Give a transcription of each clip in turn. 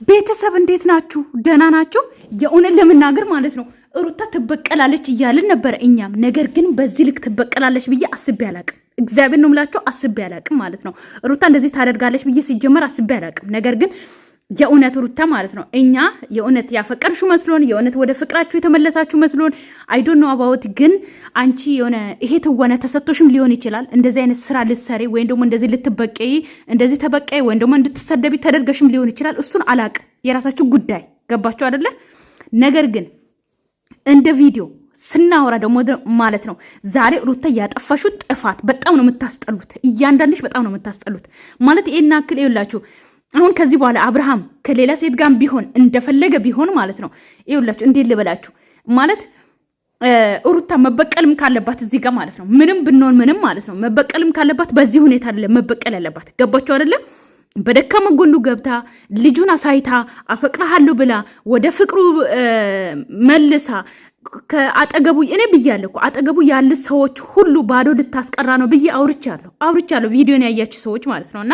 ቤተሰብ እንዴት ናችሁ? ደህና ናችሁ? የእውነት ለመናገር ማለት ነው ሩታ ትበቀላለች እያልን ነበረ እኛም። ነገር ግን በዚህ ልክ ትበቀላለች ብዬ አስቤ አላቅም። እግዚአብሔር ነው የምላችሁ፣ አስቤ አላቅም ማለት ነው። ሩታ እንደዚህ ታደርጋለች ብዬ ሲጀመር አስቤ አላቅም። ነገር ግን የእውነት ሩታ ማለት ነው እኛ የእውነት ያፈቀርሹ መስሎን የእውነት ወደ ፍቅራችሁ የተመለሳችሁ መስሎን አይ ዶንት ኖ አባውት። ግን አንቺ የሆነ ይሄ ትወነ ተሰጥቶሽም ሊሆን ይችላል እንደዚህ አይነት ስራ ልትሰሪ ወይም ደግሞ እንደዚህ ልትበቀይ እንደዚህ ተበቀይ ወይም ደግሞ እንድትሰደቢ ተደርገሽም ሊሆን ይችላል። እሱን አላቅም፣ የራሳችሁ ጉዳይ። ገባችሁ አይደለ? ነገር ግን እንደ ቪዲዮ ስናወራ ደግሞ ማለት ነው ዛሬ ሩታ ያጠፋሽው ጥፋት በጣም ነው የምታስጠሉት። እያንዳንድሽ በጣም ነው የምታስጠሉት ማለት ይሄን አክል ይውላችሁ። አሁን ከዚህ በኋላ አብርሃም ከሌላ ሴት ጋር ቢሆን እንደፈለገ ቢሆን ማለት ነው ይውላችሁ፣ እንዴት ልበላችሁ ማለት ሩታ መበቀልም ካለባት እዚህ ጋር ማለት ነው ምንም ብንሆን ምንም ማለት ነው መበቀልም ካለባት በዚህ ሁኔታ አይደለም መበቀል ያለባት። ገባችሁ አይደለ? በደካማ ጎኑ ገብታ ልጁን አሳይታ አፈቅራለሁ ብላ ወደ ፍቅሩ መልሳ ከአጠገቡ እኔ ብያለሁ እኮ አጠገቡ ያሉ ሰዎች ሁሉ ባዶ ልታስቀራ ነው ብዬ አውርቻለሁ። ቪዲዮን ያያችሁ ሰዎች ማለት ነውና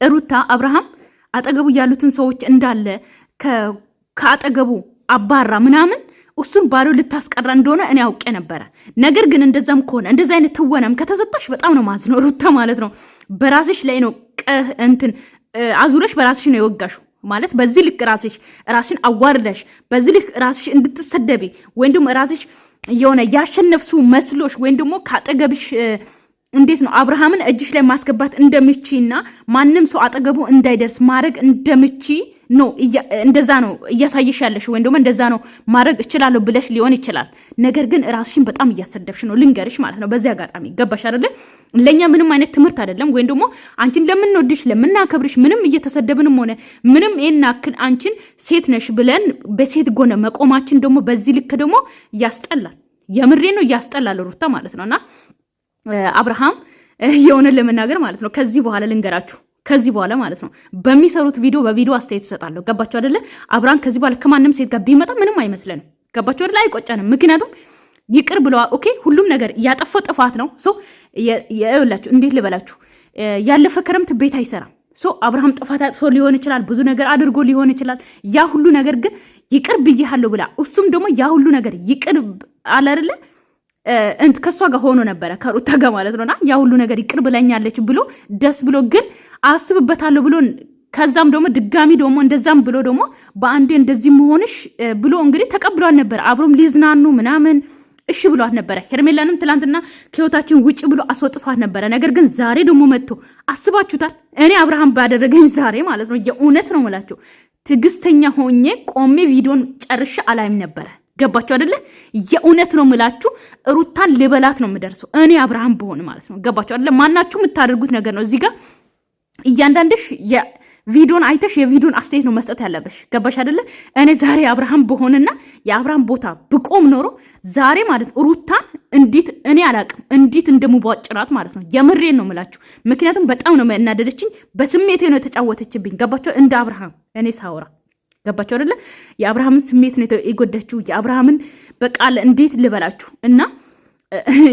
ሩታ አብርሃም አጠገቡ ያሉትን ሰዎች እንዳለ ከአጠገቡ አባራ ምናምን እሱን ባዶ ልታስቀራ እንደሆነ እኔ አውቄ ነበረ። ነገር ግን እንደዛም ከሆነ እንደዛ አይነት ትወናም ከተሰጣሽ በጣም ነው ማዝነው ሩታ ማለት ነው። በራስሽ ላይ ነው እንትን አዙረሽ በራስሽ ነው የወጋሽው ማለት በዚህ ልክ ራስሽን አዋርደሽ በዚህ ልክ ራስሽ እንድትሰደቢ ወይም ደግሞ ራስሽ የሆነ ያሸነፍሱ መስሎሽ ወይም ደግሞ ካጠገብሽ እንዴት ነው አብርሃምን እጅሽ ላይ ማስገባት እንደምቺና ማንም ሰው አጠገቡ እንዳይደርስ ማድረግ እንደምቺ ነው እንደዛ ነው እያሳየሽ ያለሽ ወይም ደግሞ እንደዛ ነው ማድረግ እችላለሁ ብለሽ ሊሆን ይችላል። ነገር ግን ራስሽን በጣም እያሰደብሽ ነው ልንገርሽ ማለት ነው። በዚህ አጋጣሚ ገባሽ አይደለ? ለኛ ምንም አይነት ትምህርት አይደለም ወይም ደግሞ አንቺን ለምንወድሽ ለምናከብርሽ ምንም እየተሰደብንም ሆነ ምንም ይናክል አንቺን ሴት ነሽ ብለን በሴት ጎነ መቆማችን ደግሞ በዚህ ልክ ደግሞ ያስጠላል። የምሬ ነው ያስጠላል ሩታ ማለት ነውና አብርሃም የሆነ ለመናገር ማለት ነው ከዚህ በኋላ ልንገራችሁ ከዚህ በኋላ ማለት ነው በሚሰሩት በቪዲዮ አስተያየት ይሰጣለሁ። ገባችሁ አይደለ? አብርሃም ከዚህ በኋላ ከማንም ሴት ጋር ቢመጣ ምንም አይመስለንም። ገባችሁ አይደለ? አይቆጨንም። ምክንያቱም ይቅር ብለዋ ኦኬ፣ ሁሉም ነገር ያጠፋው ጥፋት ነው። ሶ ይኸውላችሁ እንዴት ልበላችሁ ያለፈ ክረምት ቤት አይሰራም። ሶ አብርሃም ጥፋት አጥፎ ሊሆን ይችላል፣ ብዙ ነገር አድርጎ ሊሆን ይችላል። ያ ሁሉ ነገር ግን ይቅር ብዬሃለሁ ብላ እሱም ደግሞ ያ ሁሉ ነገር ይቅር አለ አይደለ ከሷ ጋር ሆኖ ነበረ ከሩታ ጋር ማለት ነውና ያ ሁሉ ነገር ይቅር ብለኛለች ብሎ ደስ ብሎ ግን አስብበታለሁ ብሎ ከዛም ደግሞ ድጋሚ ደግሞ እንደዛም ብሎ ደግሞ በአንዴ እንደዚህ መሆንሽ ብሎ እንግዲህ ተቀብሏት ነበር። አብሮም ሊዝናኑ ምናምን እሺ ብሏት ነበረ። ሄርሜላንም ትላንትና ከህይወታችን ውጭ ብሎ አስወጥቷት ነበረ። ነገር ግን ዛሬ ደግሞ መጥቶ አስባችሁታል? እኔ አብርሃም ባደረገኝ ዛሬ ማለት ነው የእውነት ነው የምላችሁ ትዕግስተኛ ሆኜ ቆሜ ቪዲዮን ጨርሼ አላይም ነበረ። ገባችሁ አይደለ? የእውነት ነው የምላችሁ ሩታን ልበላት ነው የምደርሰው እኔ አብርሃም በሆነ ማለት ነው። ገባችሁ አይደለ? ማናችሁ የምታደርጉት ነገር ነው እዚህ ጋር እያንዳንድሽ የቪዲዮን አይተሽ የቪዲዮን አስተያየት ነው መስጠት ያለበሽ። ገባሽ አይደለ? እኔ ዛሬ አብርሃም በሆነና የአብርሃም ቦታ ብቆም ኖሮ ዛሬ ማለት ሩታን እንዴት እኔ አላቅም እንዴት እንደምቧጭራት ማለት ነው። የምሬን ነው የምላችሁ። ምክንያቱም በጣም ነው እናደደችኝ፣ በስሜቴ ነው የተጫወተችብኝ። ገባችሁ? እንደ አብርሃም እኔ ሳወራ ገባችሁ አይደለ? የአብርሃምን ስሜት ነው የጎዳችሁ። የአብርሃምን በቃል እንዴት ልበላችሁ እና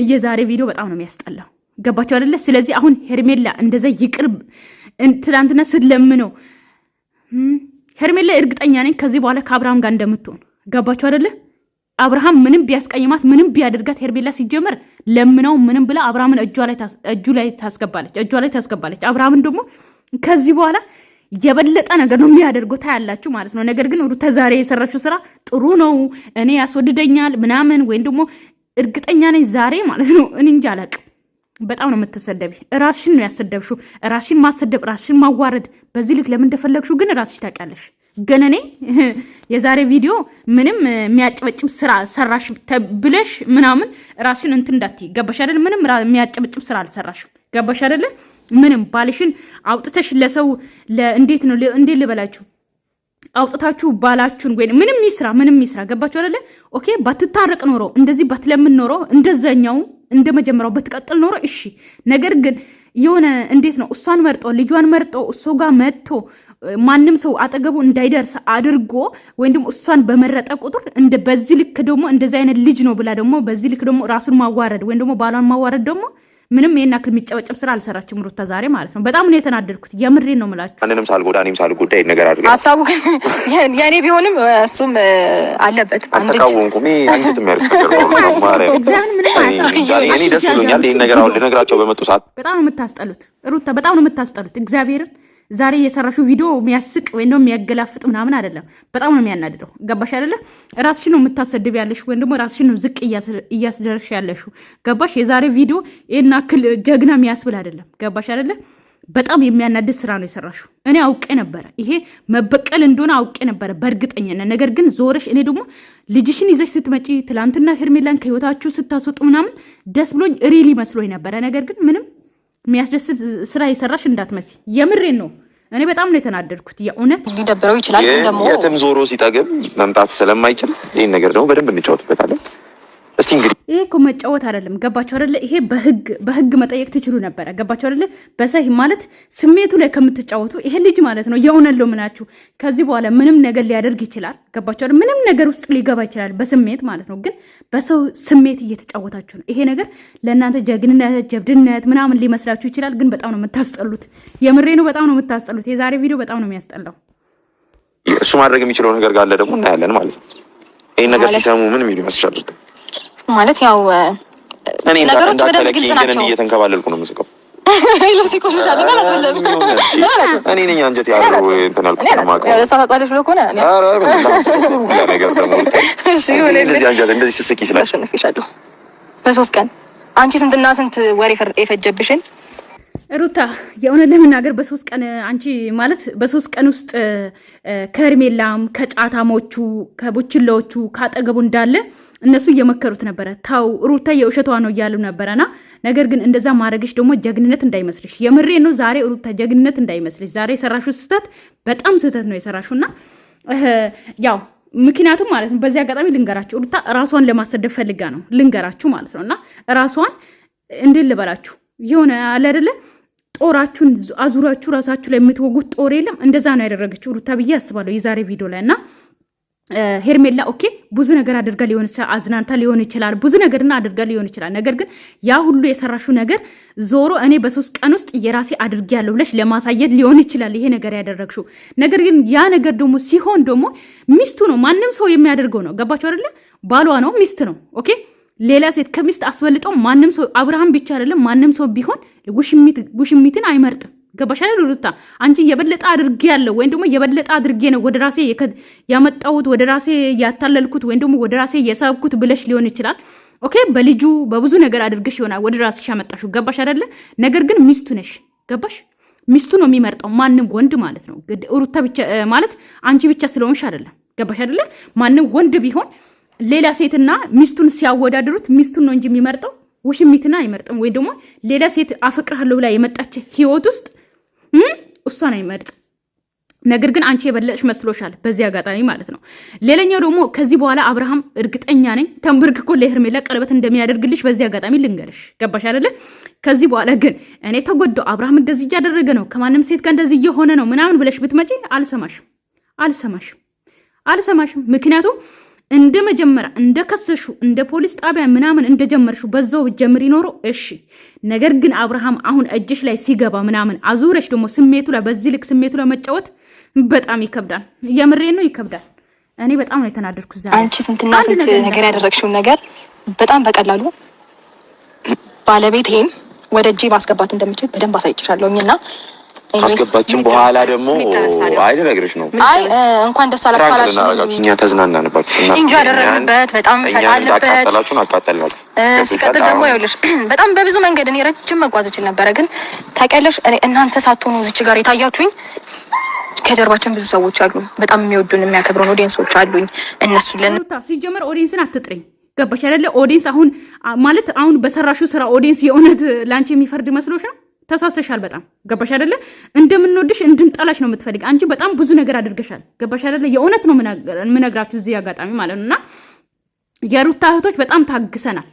የዛሬ ቪዲዮ በጣም ነው የሚያስጠላው። ገባችሁ አይደለ? ስለዚህ አሁን ሄርሜላ እንደዛ ይቅር ትላንትና ስለምነው ሄርሜላ እርግጠኛ ነኝ ከዚህ በኋላ ከአብርሃም ጋር እንደምትሆን። ገባችሁ አይደለ? አብርሃም ምንም ቢያስቀይማት ምንም ቢያደርጋት ሄርሜላ ሲጀመር ለምነው ምንም ብላ አብርሃምን እጇ ላይ ታስገባለች። አብርሃምን ደግሞ ከዚህ በኋላ የበለጠ ነገር ነው የሚያደርገው ታያላችሁ ማለት ነው። ነገር ግን ሩታ ዛሬ የሰራችው ስራ ጥሩ ነው። እኔ ያስወድደኛል ምናምን ወይም ደግሞ እርግጠኛ ነኝ ዛሬ ማለት ነው እኔ እንጃ አላቅም በጣም ነው የምትሰደቢ። ራስሽን ነው ያሰደብሽው። ራስሽን ማሰደብ ራስሽን ማዋረድ በዚህ ልክ ለምን እንደፈለግሽው ግን ራስሽ ታውቂያለሽ። ግን እኔ የዛሬ ቪዲዮ ምንም የሚያጨበጭብ ስራ ሰራሽ ተብለሽ ምናምን ራስሽን እንትን እንዳትይ። ገባሽ አይደል? ምንም የሚያጨበጭብ ስራ አልሰራሽም። ገባሽ አይደል? ምንም ባልሽን አውጥተሽ ለሰው እንዴት ልበላችሁ አውጥታችሁ ባላችሁን ወይ ምንም ይስራ ገባችሁ አይደለ? ኦኬ ባትታረቅ ኖሮ እንደዚህ ባትለምን ኖሮ እንደዛኛው እንደመጀመሪያው በትቀጥል ኖሮ እሺ። ነገር ግን የሆነ እንዴት ነው እሷን መርጦ ልጇን መርጦ እሱ ጋር መጥቶ ማንም ሰው አጠገቡ እንዳይደርስ አድርጎ ወይም ደግሞ እሷን በመረጠ ቁጥር እንደ በዚህ ልክ ደግሞ እንደዚህ አይነት ልጅ ነው ብላ ደግሞ በዚህ ልክ ደግሞ ራሱን ማዋረድ ወይም ደግሞ ባሏን ማዋረድ ደግሞ ምንም የናክል የሚጨበጨብ ስራ አልሰራችም ሩታ ዛሬ ማለት ነው። በጣም ነው የተናደድኩት። የምሬን ነው የምላችሁ። አንንም ሳልጎዳ እኔም ሳልጎዳ ይሄን ነገር አድርገህ ሐሳቡ የኔ ቢሆንም እሱም አለበት። አልተቃወምኩም። አንቺም ያልሰከረው ማርያም እግዚአብሔር ምንም አያሳየኝ። እኔ ደስ ብሎኛል ይሄን ነገር አሁን ልነግራቸው በመጡ ሰዓት። በጣም ነው የምታስጠሉት ሩታ፣ በጣም ነው የምታስጠሉት እግዚአብሔርን። ዛሬ የሰራሹ ቪዲዮ የሚያስቅ ወይ ነው የሚያገላፍጥ ምናምን አይደለም። በጣም ነው የሚያናድደው። ገባሽ አይደለ? ራስሽን ነው የምታሰድብ ያለሽ ወይ ደግሞ ራስሽን ነው ዝቅ እያስደረግሽ ያለሽ። ገባሽ? የዛሬ ቪዲዮ ይሄን አክል ጀግና የሚያስብል አይደለም። ገባሽ አይደለ? በጣም የሚያናድድ ስራ ነው የሰራሹ። እኔ አውቄ ነበረ ይሄ መበቀል እንደሆነ አውቄ ነበረ በእርግጠኝነት። ነገር ግን ዞረሽ እኔ ደግሞ ልጅሽን ይዘሽ ስትመጪ ትላንትና ሄርሜላን ከህይወታችሁ ስታስወጡ ምናምን ደስ ብሎኝ ሪሊ መስሎኝ ነበረ። ነገር ግን ምንም የሚያስደስት ስራ የሰራሽ እንዳትመሲ። የምሬን ነው። እኔ በጣም ነው የተናደድኩት። የእውነት ሊደብረው ይችላል። ደግሞ የትም ዞሮ ሲጠግብ መምጣት ስለማይችል ይሄን ነገር ደግሞ በደንብ እንጫወትበታለን። እስቲ እንግዲህ ይሄ እኮ መጫወት አይደለም። ገባችሁ አይደለ? ይሄ በህግ መጠየቅ ትችሉ ነበረ። ገባችሁ አይደለ? በሰህ ማለት ስሜቱ ላይ ከምትጫወቱ ይሄ ልጅ ማለት ነው የእውነት ነው ምናችሁ ከዚህ በኋላ ምንም ነገር ሊያደርግ ይችላል። ገባችሁ አይደለ? ምንም ነገር ውስጥ ሊገባ ይችላል በስሜት ማለት ነው። ግን በሰው ስሜት እየተጫወታችሁ ነው። ይሄ ነገር ለእናንተ ጀግንነት ጀብድነት ምናምን ሊመስላችሁ ይችላል። ግን በጣም ነው የምታስጠሉት። የምሬ ነው። በጣም ነው የምታስጠሉት። የዛሬ ቪዲዮ በጣም ነው የሚያስጠላው። እሱ ማድረግ የሚችለው ነገር ካለ ደግሞ እናያለን ማለት ነው። ይሄን ነገር ሲሰሙ ምን የሚሉ ይመስላል? ማለት ያው እኔ እንዳትለቂ ግን እየተንከባለልኩ ነው የምስቀው። ልብስ ይቆሽሻል እና አትበለም። እኔ ነኝ አንጀት ያለው እንትን አልኩት ነው ማቀው። ያው ለሰው ተቋደሽ ብሎ ከሆነ ኧረ ነገር ደግሞ እሺ ይሁን። እንደዚህ አንጀት እንደዚህ ስስቂ ይችላል። አሸንፍሻለሁ በሶስት ቀን አንቺ ስንትና ስንት ወሬ የፈጀብሽን ሩታ የእውነት ለመናገር በሶስት ቀን አንቺ ማለት በሶስት ቀን ውስጥ ከሄርሜላም ከጫታሞቹ ከቡችላዎቹ ካጠገቡ እንዳለ እነሱ እየመከሩት ነበረ። ታው ሩታ የውሸቷ ነው እያሉ ነበረና ነገር ግን እንደዛ ማድረግሽ ደግሞ ጀግንነት እንዳይመስልሽ። የምሬ ነው። ዛሬ ሩታ ጀግንነት እንዳይመስልሽ። ዛሬ የሰራሹ ስህተት በጣም ስህተት ነው የሰራሹና ያው ምክንያቱም ማለት ነው በዚህ አጋጣሚ ልንገራችሁ ሩታ ራሷን ለማሰደብ ፈልጋ ነው ልንገራችሁ ማለት ነውና ራሷን እንዴት ልበላችሁ የሆነ አለ አይደለ ጦራችሁን አዙራችሁ ራሳችሁ ላይ የምትወጉት ጦር የለም እንደዛ ነው ያደረገችው ሩታ ብዬ አስባለሁ የዛሬ ቪዲዮ ላይ እና ሄርሜላ ኦኬ ብዙ ነገር አድርጋ ሊሆን ይችላል፣ አዝናንታ ሊሆን ይችላል፣ ብዙ ነገርና አድርጋ ሊሆን ይችላል። ነገር ግን ያ ሁሉ የሰራሹ ነገር ዞሮ እኔ በሶስት ቀን ውስጥ የራሴ አድርጌያለሁ ብለሽ ለማሳየት ሊሆን ይችላል ይሄ ነገር ያደረግሽው። ነገር ግን ያ ነገር ደግሞ ሲሆን ደግሞ ሚስቱ ነው፣ ማንም ሰው የሚያደርገው ነው። ገባችሁ አይደለ? ባሏ ነው፣ ሚስት ነው። ኦኬ ሌላ ሴት ከሚስት አስበልጦ ማንም ሰው አብርሃም ብቻ አይደለም ማንም ሰው ቢሆን ውሽሚትን አይመርጥም። ገባሽ አይደል ሩታ? አንቺ የበለጠ አድርጌ ያለው ወይም ደግሞ የበለጠ አድርጌ ነው ወደ ራሴ ያመጣሁት ወደ ራሴ ያታለልኩት ወይም ደግሞ ወደ ራሴ የሳብኩት ብለሽ ሊሆን ይችላል። ኦኬ በልጁ በብዙ ነገር አድርገሽ ይሆናል ወደ ራስሽ ያመጣሽው። ገባሽ አይደለ? ነገር ግን ሚስቱ ነሽ። ገባሽ? ሚስቱ ነው የሚመርጠው ማንም ወንድ ማለት ነው። ሩታ ብቻ ማለት አንቺ ብቻ ስለሆንሽ አይደለም። ገባሽ አይደለ? ማንም ወንድ ቢሆን ሌላ ሴትና ሚስቱን ሲያወዳድሩት ሚስቱን ነው እንጂ የሚመርጠው ውሽሚትና አይመርጥም። ወይ ደግሞ ሌላ ሴት አፈቅርሃለሁ ብላ የመጣች ህይወት ውስጥ እሷን አይመርጥ። ነገር ግን አንቺ የበለጥሽ መስሎሻል በዚህ አጋጣሚ ማለት ነው። ሌላኛው ደግሞ ከዚህ በኋላ አብርሃም እርግጠኛ ነኝ ተንበርክኮ ለሄርሜላ ቀለበት እንደሚያደርግልሽ በዚህ አጋጣሚ ልንገርሽ። ገባሽ አይደለ? ከዚህ በኋላ ግን እኔ ተጎዳው አብርሃም እንደዚህ እያደረገ ነው ከማንም ሴት ጋር እንደዚህ እየሆነ ነው ምናምን ብለሽ ብትመጪ አልሰማሽም። ምክንያቱም እንደ መጀመሪያ እንደ ከሰሹ እንደ ፖሊስ ጣቢያ ምናምን እንደጀመርሹ በዛው ጀምር ይኖረው እሺ። ነገር ግን አብርሃም አሁን እጅሽ ላይ ሲገባ ምናምን አዙረሽ ደግሞ ስሜቱ ላይ በዚህ ልክ ስሜቱ ላይ መጫወት በጣም ይከብዳል። የምሬን ነው ይከብዳል። እኔ በጣም ነው የተናደድኩት ዛሬ። አንቺ ስንትና ስንት ነገር ያደረግሽውን ነገር በጣም በቀላሉ ባለቤቴን ወደ እጄ ማስገባት እንደምችል በደንብ አሳይጭሻለሁኝና አስገባችን በኋላ ደግሞ አይደረግሽ ነው። አይ እንኳን ደስ አላችሁ እኛ ተዝናናንባችሁ እና እንጂ ያደረግንበት በጣም ፈጣንበት አቃጠልናችሁ። ሲቀጥል ደግሞ ይኸውልሽ በጣም በብዙ መንገድ እኔ ረጅም መጓዝ እችል ነበረ። ግን ታውቂያለሽ እኔ እናንተ ሳትሆኑ እዚች ጋር የታያችሁኝ ከጀርባችን ብዙ ሰዎች አሉ፣ በጣም የሚወዱን የሚያከብሩን ኦዲየንሶች አሉኝ። እነሱ ለነታ ሲጀመር ኦዲየንስን አትጥሪኝ። ገባሽ አይደለ? ኦዲየንስ አሁን ማለት አሁን በሰራሹ ስራ ኦዲየንስ የእውነት ላንቺ የሚፈርድ መስሎሽ ነው? ተሳሰሻል በጣም ገባሽ አይደለ? እንደምንወድሽ እንድንጠላሽ ነው የምትፈልግ አንቺ። በጣም ብዙ ነገር አድርገሻል። ገባሽ አይደለ? የእውነት ነው የምነግራችሁ እዚህ አጋጣሚ ማለት ነውና የሩታ እህቶች በጣም ታግሰናል።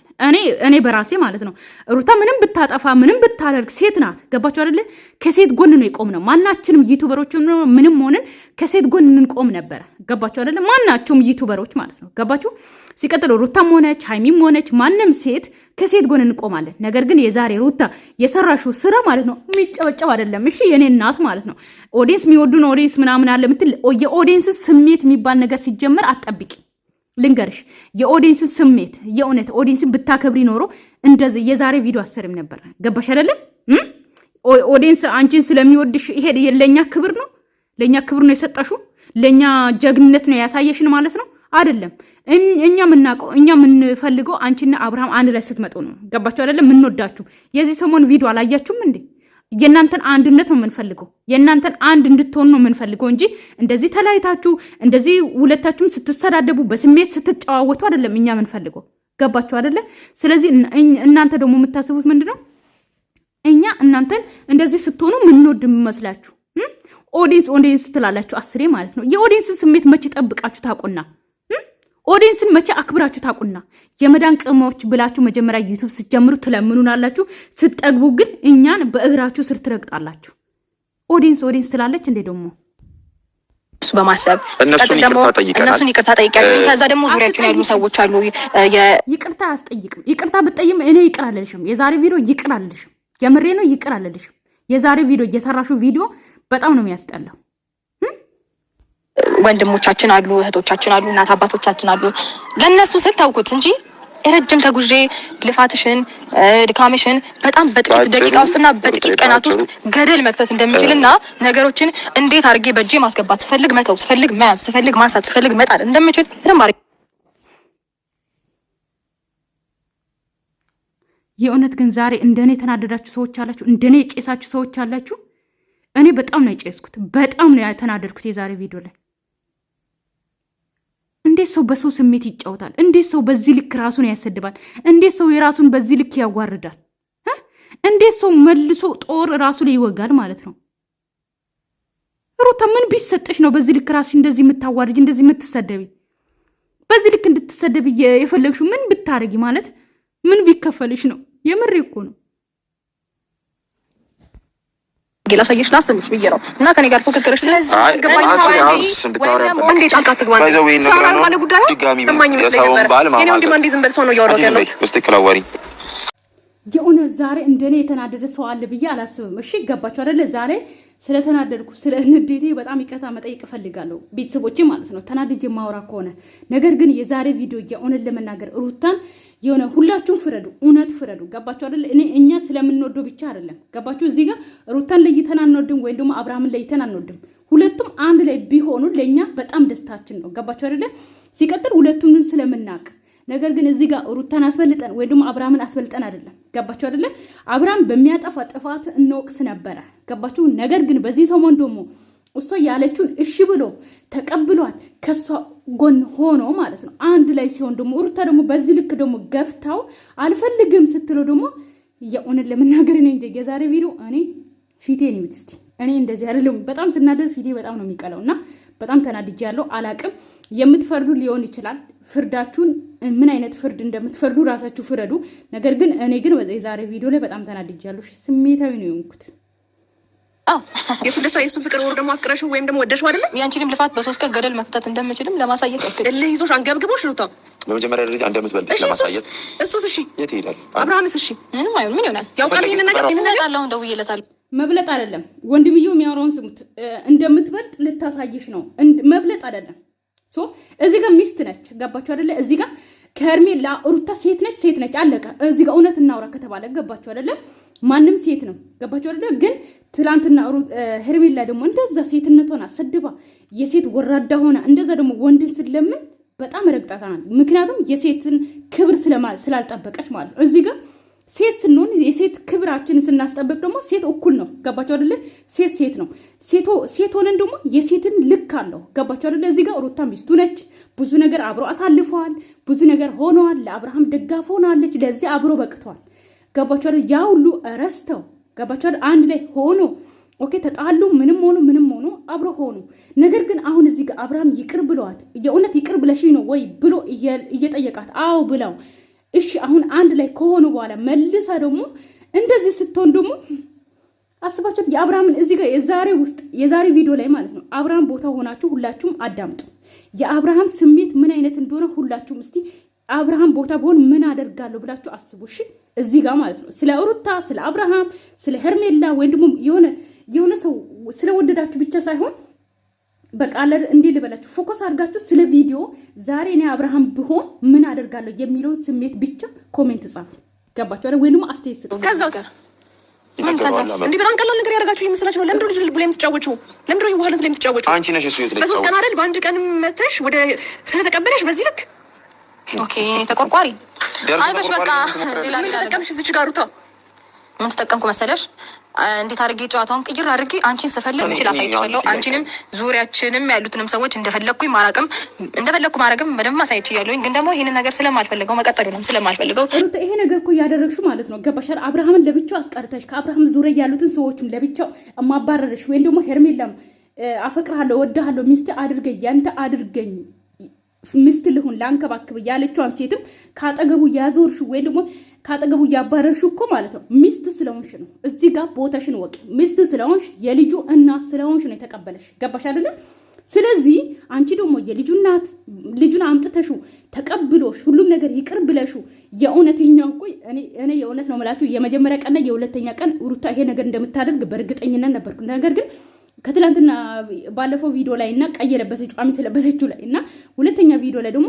እኔ በራሴ ማለት ነው ሩታ ምንም ብታጠፋ ምንም ብታደርግ ሴት ናት። ገባችሁ አይደለ? ከሴት ጎን ነው የቆም ነው። ማናችንም ዩቲዩበሮች ምንም ሆነን ከሴት ጎን እንቆም ነበር። ገባችሁ አይደለ? ማናቸውም ዩቲዩበሮች ማለት ነው። ገባችሁ? ሲቀጥል ሩታም ሆነች ሃይሚም ሆነች ማንም ሴት ከሴት ጎን እንቆማለን። ነገር ግን የዛሬ ሩታ የሰራሽው ስራ ማለት ነው የሚጨበጨብ አይደለም። እሺ የኔ እናት ማለት ነው ኦዲየንስ የሚወዱን ኦዲየንስ ምናምን አለ ምትል የኦዲየንስ ስሜት የሚባል ነገር ሲጀመር አትጠብቂ። ልንገርሽ የኦዲየንስ ስሜት የእውነት ኦዲየንስ ብታከብሪ ኖሮ እንደዚህ የዛሬ ቪዲዮ አሰርም ነበር። ገባሽ አይደለም? ኦዲየንስ አንቺን ስለሚወድሽ ይሄ ለኛ ክብር ነው፣ ለኛ ክብር ነው የሰጣሽው፣ ለኛ ጀግንነት ነው ያሳየሽን ማለት ነው አይደለም። እኛ ምናቀው እኛ ምንፈልገው አንቺና አብርሃም አንድ ላይ ስትመጡ ነው። ገባችሁ አይደለም? ምንወዳችሁ የዚህ ሰሞን ቪዲዮ አላያችሁም እንዴ? የእናንተን አንድነት ነው የምንፈልገው፣ የእናንተን አንድ እንድትሆኑ ነው የምንፈልገው እንጂ እንደዚህ ተለያይታችሁ እንደዚህ ሁለታችሁም ስትሰዳደቡ በስሜት ስትጨዋወቱ አይደለም እኛ የምንፈልገው። ገባችሁ አይደለ? ስለዚህ እናንተ ደግሞ የምታስቡት ምንድነው? እኛ እናንተን እንደዚህ ስትሆኑ ምንወድ መስላችሁ ኦዲየንስ ትላላችሁ አስሬ ማለት ነው። የኦዲየንስን ስሜት መቼ ጠብቃችሁ ታቁና? ኦዲየንስን መቼ አክብራችሁ ታቁና? የመዳን ቅመሞች ብላችሁ መጀመሪያ ዩቲዩብ ስትጀምሩ ትለምኑናላችሁ፣ ስትጠግቡ ግን እኛን በእግራችሁ ስር ትረግጣላችሁ። ኦዲየንስ ትላለች እንዴ ደግሞ እሱ በማሰብ እነሱን ይቅርታ ጠይቀናል። ከዛ ደግሞ ዙሪያችን ያሉ ሰዎች አሉ። ይቅርታ አያስጠይቅም። ይቅርታ ብትጠይም እኔ ይቅር አልልሽም። የዛሬ ቪዲዮ ይቅር አልልሽም። የምሬ ነው ይቅር አልልሽም። የዛሬ ቪዲዮ እየሰራሽው ቪዲዮ በጣም ነው የሚያስጠላው። ወንድሞቻችን አሉ፣ እህቶቻችን አሉ፣ እናት አባቶቻችን አሉ። ለነሱ ስል ተውኩት እንጂ ረጅም ተጉዤ ልፋትሽን ድካምሽን በጣም በጥቂት ደቂቃ ውስጥና በጥቂት ቀናት ውስጥ ገደል መክተት እንደምችልና ነገሮችን እንዴት አድርጌ በእጄ ማስገባት ስፈልግ መተው ስፈልግ መያዝ ስፈልግ ማንሳት ስፈልግ መጣል እንደምችል በደንብ አድርጌ የእውነት ግን ዛሬ እንደኔ የተናደዳችሁ ሰዎች አላችሁ፣ እንደኔ የጨሳችሁ ሰዎች አላችሁ። እኔ በጣም ነው የጨስኩት፣ በጣም ነው የተናደድኩት የዛሬ ቪዲዮ ላይ። እንዴት ሰው በሰው ስሜት ይጫወታል? እንዴት ሰው በዚህ ልክ ራሱን ያሰድባል? እንዴት ሰው የራሱን በዚህ ልክ ያዋርዳል? እንዴት ሰው መልሶ ጦር ራሱ ላይ ይወጋል ማለት ነው? ሩታ ምን ቢሰጥሽ ነው በዚህ ልክ ራስሽ እንደዚህ የምታዋርጅ እንደዚህ የምትሰደቢ? በዚህ ልክ እንድትሰደቢ የፈለግሽው ምን ብታረጊ ማለት ምን ቢከፈልሽ ነው? የምሬ እኮ ነው። ላሳየሽ ላስተምሽ ብዬ ነው እና ከኔ ጋር ፉክክር ስለዚህ ገባኝ ነው እንዴ ጫካ ትግባ ሳራን ባለ ጉዳዩ ለማኝ መስለኝ ነበር። እኔ ወንድም አንዴ ዝም በል ሰው ነው ያወራው ያለው በስተክላዋሪ የእውነት ዛሬ እንደኔ የተናደደ ሰው አለ ብዬ አላስብም። እሺ ገባችሁ አይደለ? ዛሬ ስለተናደድኩ ስለ ንዴቴ በጣም ይቅርታ መጠየቅ እፈልጋለሁ ቤተሰቦቼ ማለት ነው፣ ተናድጄ ማውራ ከሆነ። ነገር ግን የዛሬ ቪዲዮ የእውነት ለመናገር ሩታን የሆነ ሁላችሁም ፍረዱ፣ እውነት ፍረዱ። ገባችሁ አይደለ? እኛ ስለምንወደው ብቻ አይደለም። ገባችሁ? እዚህ ጋር ሩታን ለይተን አንወድም ወይም ደግሞ አብርሃምን ለይተን አንወድም። ሁለቱም አንድ ላይ ቢሆኑ ለኛ በጣም ደስታችን ነው። ገባችሁ አይደለ? ሲቀጥል ሁለቱንም ስለምናቅ ነገር ግን እዚህ ጋር ሩታን አስበልጠን ወይ ደግሞ አብርሃምን አስበልጠን አይደለም። ገባችሁ አይደለ? አብርሃም በሚያጠፋ ጥፋት እንወቅስ ነበረ። ገባችሁ? ነገር ግን በዚህ ሰሞን ደግሞ እሷ ያለችውን እሺ ብሎ ተቀብሏት ከሷ ጎን ሆኖ ማለት ነው አንድ ላይ ሲሆን ደግሞ ሩታ ደግሞ በዚህ ልክ ደግሞ ገፍታው አልፈልግም ስትለው ደግሞ የእውነት ለመናገር እኔ እንጂ የዛሬ ቪዲዮ እኔ ፊቴን ይውት እስቲ እኔ እንደዚህ አይደለም። በጣም ስናደር ፊቴ በጣም ነው የሚቀለውና በጣም ተናድጃለሁ። አላቅም የምትፈርዱ ሊሆን ይችላል። ፍርዳችሁን ምን አይነት ፍርድ እንደምትፈርዱ ራሳችሁ ፍረዱ። ነገር ግን እኔ ግን የዛሬ ቪዲዮ ላይ በጣም ተናድጃለሁ። ስሜታዊ ነው የሆንኩት። የሱን ደስታ የሱን ፍቅር ወር ደግሞ አፍቅረሽው ወይም ደግሞ ወደሽው አይደለ? ያንቺንም ልፋት በሶስት ቀን ገደል መክተት እንደምችልም ለማሳየት ያክል ለይዞሽ አንገብግቦሽ ነው። በመጀመሪያ ደረጃ እንደምትበልጥ ለማሳየት እሱስ እሺ፣ የት ይሄዳል? አብርሃምስ እሺ፣ ምንም አይሆን ምን ይሆናል? ያውቃል ይሄን ነገር አሁን ደውዬለታለሁ። መብለጥ አይደለም ወንድምየው የሚያወራውን ስሙት። እንደምትበልጥ ልታሳይሽ ነው፣ መብለጥ አይደለም። ሶ እዚህ ጋር ሚስት ነች። ገባችሁ አይደለ? እዚህ ጋር ከርሜላ ሩታ ሴት ነች አለቀ። እዚህ ጋር እውነት እናውራ ከተባለ ገባችሁ አይደለ? ማንም ሴት ነው። ገባችሁ አይደለ? ግን ትላንትና ሄርሜላ ደግሞ እንደዛ ሴትነቷን አሰድባ የሴት ወራዳ ሆና እንደዛ ደግሞ ወንድን ስለምን በጣም ረግጣታናል። ምክንያቱም የሴትን ክብር ስላልጠበቀች ማለት ነው። እዚህ ጋር ሴት ስንሆን የሴት ክብራችንን ስናስጠብቅ ደግሞ ሴት እኩል ነው። ገባችሁ አይደለ? ሴት ነው። ሴት ሆነን ደግሞ የሴትን ልክ አለው። ገባችሁ አይደለ? እዚህ ጋር ሩታ ሚስቱ ነች። ብዙ ነገር አብሮ አሳልፈዋል። ብዙ ነገር ሆነዋል። ለአብርሃም ደጋፍ ሆናለች። ለዚህ አብሮ በቅተዋል። ገባችሁ አይደለ? ያ ሁሉ ረስተው ገባችሁ አይደል? አንድ ላይ ሆኖ ኦኬ ተጣሉ፣ ምንም ሆኖ አብሮ ሆኖ። ነገር ግን አሁን እዚህ ጋር አብርሃም ይቅር ብለዋት የእውነት ይቅር ብለሽ ነው ወይ ብሎ እየጠየቃት አዎ ብላው እሺ አሁን አንድ ላይ ከሆኑ በኋላ መልሳ ደግሞ እንደዚህ ስትሆን ደግሞ አስባችሁ የአብርሃምን እዚህ ጋር የዛሬ ቪዲዮ ላይ ማለት ነው አብርሃም ቦታ ሆናችሁ ሁላችሁም አዳምጡ። የአብርሃም ስሜት ምን አይነት እንደሆነ ሁላችሁም እስቲ አብርሃም ቦታ ብሆን ምን አደርጋለሁ ብላችሁ አስቡ። እሺ እዚህ ጋር ማለት ነው ስለ ሩታ፣ ስለ አብርሃም፣ ስለ ሄርሜላ ወይም ደግሞ የሆነ ሰው ስለወደዳችሁ ብቻ ሳይሆን በቃ እንዴ ልበላችሁ ፎከስ አድርጋችሁ ስለ ቪዲዮ ዛሬ እኔ አብርሃም ብሆን ምን አደርጋለሁ የሚለውን ስሜት ብቻ ኮሜንት ጻፉ። ገባችሁ አይደል? ወይንም አስተያየት ስጡ። ከዛስ ምን ከዛስ እንዴ በጣም ቀላል ነገር ያደርጋችሁ ይመስላችሁ ነው። ለምንድን ነው ልብ ላይ የምትጫወቹው? ለምንድን ነው የዋህለት ላይ የምትጫወቹው? አንቺ ነሽ እሱ ይወት ላይ በሶስት ቀን አይደል በአንድ ቀን መተሽ ወደ ስለተቀበለሽ በዚህ ልክ ኦኬ ተቆርቋሪ አይዞሽ በቃ ሌላ ተጠቀምሽ እዚች ጋር ሩታ ምን ተጠቀምኩ መሰለሽ? እንዴት አድርጌ ጨዋታውን ቅይር አድርጌ አንቺን ስፈልግ እንችል አሳይቻለሁ። አንቺንም ዙሪያችንም ያሉትንም ሰዎች እንደፈለግኩኝ ማረግም በደንብ አሳይቻለሁ። ግን ደግሞ ይሄንን ነገር ስለማልፈልገው መቀጠሉንም ስለማልፈልገው ሩታ ይሄ ነገር እኮ ያደረግሽው ማለት ነው። ገባሻል? አብርሃምን ለብቻው አስቀርተሽ ከአብርሃም ዙሪያ ያሉትን ሰዎችም ለብቻው ማባረርሽ ወይም ደግሞ ሄርሜላም አፈቅርሃለሁ፣ ወድሃለሁ፣ ሚስት አድርገኝ፣ ያንተ አድርገኝ፣ ሚስት ልሁን፣ ላንከባክብ ያለችዋን ሴትም ካጠገቡ ያዞርሽ ወይም ደግሞ ካጠገቡ ያባረርሽ እኮ ማለት ነው ሚስት ስለሆንሽ ነው። እዚህ ጋር ቦታሽን ወቂ። ሚስት ስለሆንሽ የልጁ እናት ስለሆንሽ ነው የተቀበለሽ። ገባሽ አይደለ? ስለዚህ አንቺ ደግሞ የልጁ እናት ልጁን አምጥተሹ ተቀብሎሽ ሁሉም ነገር ይቅር ብለሹ የእውነተኛው እኮ እኔ የእውነት ነው የምላችሁ የመጀመሪያ ቀንና የሁለተኛ ቀን ሩታ ይሄ ነገር እንደምታደርግ በእርግጠኝነት ነበርኩ። ነገር ግን ከትላንትና ባለፈው ቪዲዮ ላይ እና ቀይ የለበሰችው ቀሚስ የለበሰችው ላይ እና ሁለተኛ ቪዲዮ ላይ ደግሞ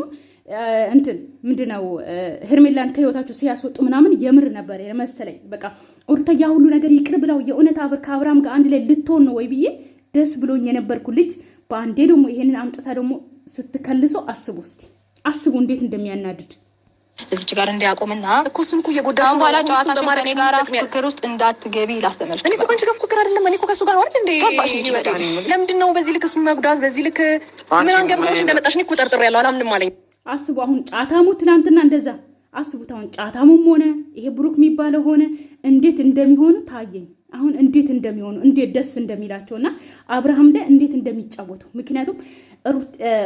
እንትን ምንድነው ሄርሜላን ከህይወታቸው ሲያስወጡ ምናምን የምር ነበር የመሰለኝ። በቃ ሩታ ያ ሁሉ ነገር ይቅር ብለው የእውነት ከአብርሃም ጋር አንድ ላይ ልትሆን ነው ወይ ብዬ ደስ ብሎኝ የነበርኩ ልጅ በአንዴ ደግሞ ይሄንን አምጥታ ደግሞ ስትከልሶ አስቡ እንዴት እንደሚያናድድ እዚች ጋር እንዲያቆምና እኮ እሱን እኮ እየጎዳሽ ነው። በኋላ ጨዋታሽን ከኔ ጋር ፍክክር ውስጥ እንዳትገቢ ላስተምርሽ። እኔ እኮ ከአንቺ ጋር ፍክክር አይደለም። እኔ እኮ ከእሱ ጋር አይደል እንዴ? ለምንድን ነው በዚህ ልክ እሱን መጉዳት? በዚህ ልክ ምን አንገብቶሽ እንደመጣሽ እኔ እኮ ጠርጥሬያለሁ። አላምንም አለኝ። አስቡ አሁን ጫታሙ ትናንትና እንደዛ አስቡት። አሁን ጫታሙም ሆነ ይሄ ብሩክ የሚባለው ሆነ እንዴት እንደሚሆኑ ታየኝ። አሁን እንዴት እንደሚሆኑ እንዴት ደስ እንደሚላቸውና አብርሃም ላይ እንዴት እንደሚጫወቱ ምክንያቱም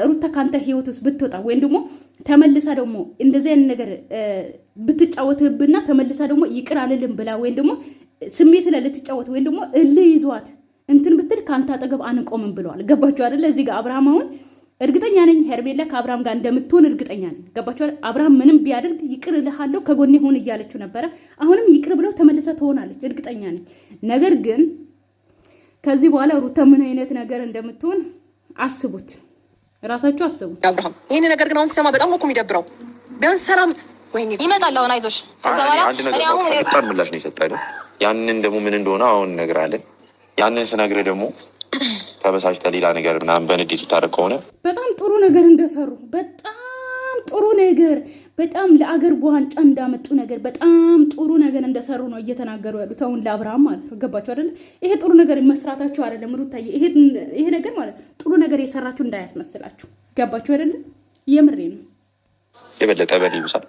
ሩታ ካንተ ህይወት ውስጥ ብትወጣ ወይም ደግሞ ተመልሳ ደግሞ እንደዚህ አይነት ነገር ብትጫወትብና ተመልሳ ደግሞ ይቅር አልልም ብላ ወይም ደግሞ ስሜት ላይ ልትጫወት ወይም ደግሞ እልህ ይዟት እንትን ብትል ካንተ አጠገብ አንቆምም ብለዋል። ገባችሁ አይደለ? እዚህ ጋር አብርሃም አሁን እርግጠኛ ነኝ ሄርሜላ ከአብርሃም ጋር እንደምትሆን እርግጠኛ ነኝ። ገባችሁ? አብርሃም ምንም ቢያደርግ ይቅር እልሃለሁ ከጎኔ ሆን እያለችው ነበረ። አሁንም ይቅር ብለው ተመልሳ ትሆናለች እርግጠኛ ነኝ። ነገር ግን ከዚህ በኋላ ሩታ ምን አይነት ነገር እንደምትሆን አስቡት፣ ራሳችሁ አስቡ። አብርሃም ይሄን ነገር ግን አሁን ሲሰማ በጣም ነው የሚደብረው። ቢያንስ ሰላም ወይኔ ይመጣል። አሁን አይዞሽ። ከዛ በኋላ እኔ አሁን ፈጣን ምላሽ ነው የሰጠው። ያንን ደግሞ ምን እንደሆነ አሁን እነግርሃለን። ያንን ስነግርህ ደግሞ ተበሳጭተህ ሌላ ነገር ምናምን በንዴት ስታደርግ ከሆነ በጣም ጥሩ ነገር እንደሰሩ በጣም ጥሩ ነገር በጣም ለአገር ዋንጫ እንዳመጡ ነገር በጣም ጥሩ ነገር እንደሰሩ ነው እየተናገሩ ያሉት አሁን ለአብርሃም ማለት ነው። ገባችሁ አይደለ? ይሄ ጥሩ ነገር መስራታችሁ አይደለም ሩታዬ፣ ይሄ ነገር ማለት ጥሩ ነገር የሰራችሁ እንዳያስመስላችሁ። ገባችሁ አይደለ? የምሬ ነው። የበለጠ በኔ ይብሳል።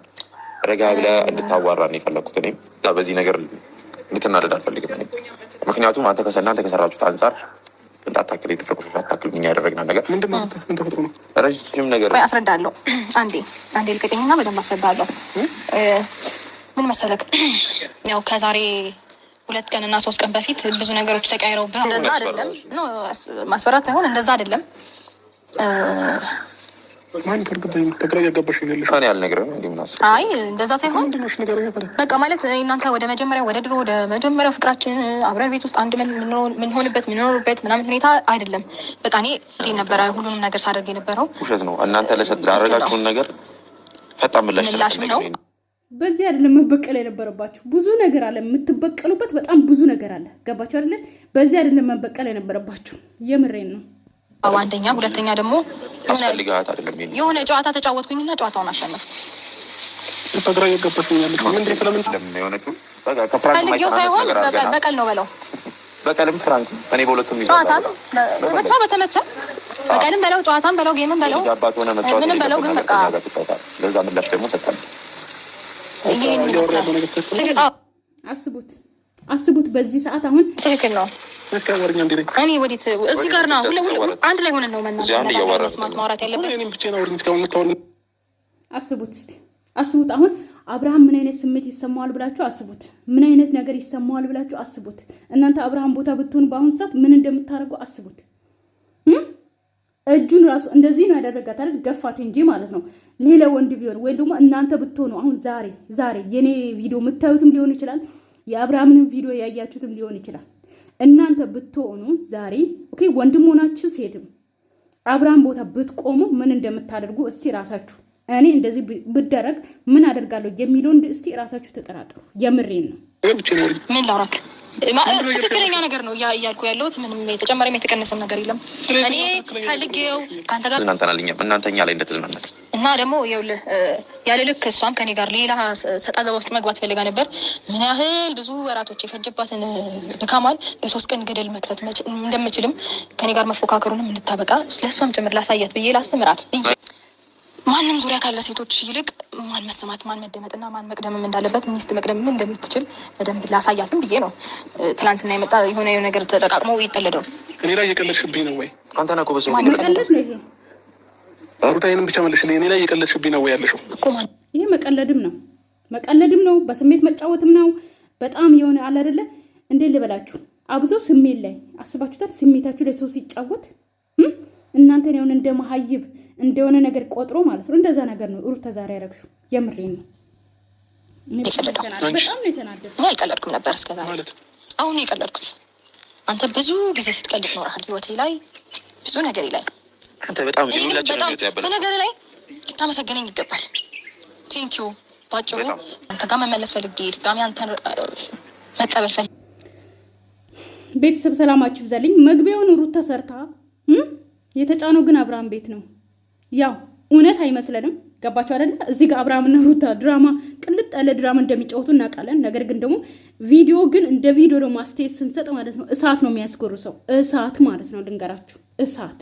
ረጋ ብለህ እንድታዋራ ነው የፈለኩት። እኔም በዚህ ነገር እንድትናደድ አልፈልግም። ምክንያቱም እናንተ ከሰራችሁት አንጻር እንዳታክል የተፈቅሮች አታክል ምን ያደረግና ነገር ምንድነው? ረጅም ነገር አስረዳለሁ። አንዴ ልቀቀኝና በደንብ አስረዳለሁ። ምን መሰለክ፣ ያው ከዛሬ 2 ቀንና 3 ቀን በፊት ብዙ ነገሮች ተቀያይረውብህ እንደዛ አይደለም ነው ማስፈራት ሳይሆን እንደዛ አይደለም። ማን ተርገበኝ ተግራ ያጋባሽ ይገልሽ እኔ አልነግርህም እንዴ? ምን አስፈ አይ እንደዛ ሳይሆን በቃ ማለት እናንተ ወደ መጀመሪያው ወደ ድሮ ወደ መጀመሪያው ፍቅራችን አብረን ቤት ውስጥ አንድ ምን ሆንበት ምናምን ሁኔታ አይደለም። በቃ እኔ ነበረ ሁሉንም ነገር ሳደርግ የነበረው ውሸት ነው። እናንተ ላደረጋችሁን ነገር ፈጣን ምላሽ ነው። በዚህ አይደለም መበቀል የነበረባችሁ። ብዙ ነገር አለ የምትበቀሉበት፣ በጣም ብዙ ነገር አለ። ገባችሁ አይደለ? በዚህ አይደለም መበቀል የነበረባችሁ። የምሬን ነው። አንደኛ፣ ሁለተኛ ደግሞ የሆነ ጨዋታ ተጫወትኩኝና ጨዋታውን አሸነፍኩ። ተግራ ያጋባሽኝ ያለሽ ምንድነው? ስለምን ፈልጌው ሳይሆን በቀል ነው በለው። በቀልም ፍራንክ እኔ በሁለቱም ጨዋታ ብቻ በተመቸ በቀልም በለው ጨዋታም በለው ጌምም በለው ምንም በለው ግን በቃ ለዛ ምላሽ ደግሞ ሰጣለ። ይሄን ይመስላል። አስቡት በዚህ ሰዓት አሁን ትክክል ነው። እኔ ወዲት እዚህ ጋር ነው ሁሉ አንድ ላይ ሆነን ነው መስማት ማውራት ያለብን። አስቡት አሁን አብርሃም ምን አይነት ስሜት ይሰማዋል ብላችሁ አስቡት። ምን አይነት ነገር ይሰማዋል ብላችሁ አስቡት። እናንተ አብርሃም ቦታ ብትሆኑ በአሁኑ ሰዓት ምን እንደምታደርጉ አስቡት። እጁን ራሱ እንደዚህ ነው ያደረጋት አይደል? ገፋት እንጂ ማለት ነው። ሌላ ወንድ ቢሆን ወይ ደግሞ እናንተ ብትሆኑ አሁን ዛሬ የኔ ቪዲዮ የምታዩትም ሊሆን ይችላል፣ የአብርሃምንም ቪዲዮ ያያችሁትም ሊሆን ይችላል። እናንተ ብትሆኑ ዛሬ ኦኬ፣ ወንድም ሆናችሁ ሴትም አብርሃም ቦታ ብትቆሙ ምን እንደምታደርጉ እስቲ ራሳችሁ እኔ እንደዚህ ብደረግ ምን አደርጋለሁ የሚለውን እስቲ ራሳችሁ ተጠራጠሩ። የምሬን ነው። ምን ላውራክ ትክክለኛ ነገር ነው እያልኩ ያለሁት። ምንም የተጨመረም የተቀነሰም ነገር የለም። እኔ ፈልጌው ከአንተ ጋር እናንተኛ ላይ እንደተዝናናል እና ደግሞ ይኸውልህ ያለ ልክ እሷም ከኔ ጋር ሌላ ሰጣ ገባ ውስጥ መግባት ፈልጋ ነበር። ምን ያህል ብዙ ወራቶች የፈጀባትን ድካማን በ3 ቀን ገደል መክተት እንደምችልም ከኔ ጋር መፎካከሩንም እንድታበቃ ለእሷም ጭምር ላሳያት ብዬ ላስተምራት። ማንም ዙሪያ ካለ ሴቶች ይልቅ ማን መሰማት ማን መደመጥና ማን መቅደምም እንዳለበት ሚስት መቅደምም እንደምትችል በደንብ ላሳያትም ብዬ ነው። ትናንትና የመጣ የሆነ ነገር ተጠቃቅሞ ይቀለደው። እኔ ላይ እየቀለድሽብኝ ነው ወይ? አንተ ነህ እኮ በሰው ሩታዬንም ብቻ መልሽልኝ። እኔ ላይ እየቀለድሽብኝ ነው ወይ ያለሽው እኮ ማለት ይሄ መቀለድም ነው፣ በስሜት መጫወትም ነው። በጣም የሆነ አለ አይደለ? እንዴት ልበላችሁ? አብዞ ስሜት ላይ አስባችሁታል? ስሜታችሁ ላይ ሰው ሲጫወት እናንተን የሆነ እንደ መሀይብ እንደሆነ ነገር ቆጥሮ ማለት ነው። እንደዛ ነገር ነው ሩታ ዛሬ ያረግሹ። የምሬን ነው። በጣም ነው የተናደድኩት። እኔ አልቀለድኩም ነበር እስከዛሬ ማለት አሁን ነው የቀለድኩት። አንተ ብዙ ጊዜ ስትቀልድ ኖረሃል ህይወቴ ላይ ብዙ ነገር ላይ። አንተ በጣም በነገር ላይ ልታመሰገነኝ ይገባል። ቴንኪዩ። ባጭሩ አንተ ጋር መመለስ ፈልጌ ድጋሚ አንተን መቀበል ፈልጌ ቤተሰብ ሰላማችሁ ይብዛልኝ። መግቢያውን ሩታ ሰርታ የተጫነው ግን አብርሃም ቤት ነው። ያው እውነት አይመስለንም። ገባችሁ አይደለ? እዚህ ጋር አብርሃምና ሩታ ድራማ ቅልጥ ያለ ድራማ እንደሚጫወቱ እናውቃለን። ነገር ግን ደግሞ ቪዲዮ ግን እንደ ቪዲዮ ደግሞ አስተያየት ስንሰጥ ማለት ነው እሳት ነው የሚያስጎርሰው። እሳት ማለት ነው ልንገራችሁ፣ እሳት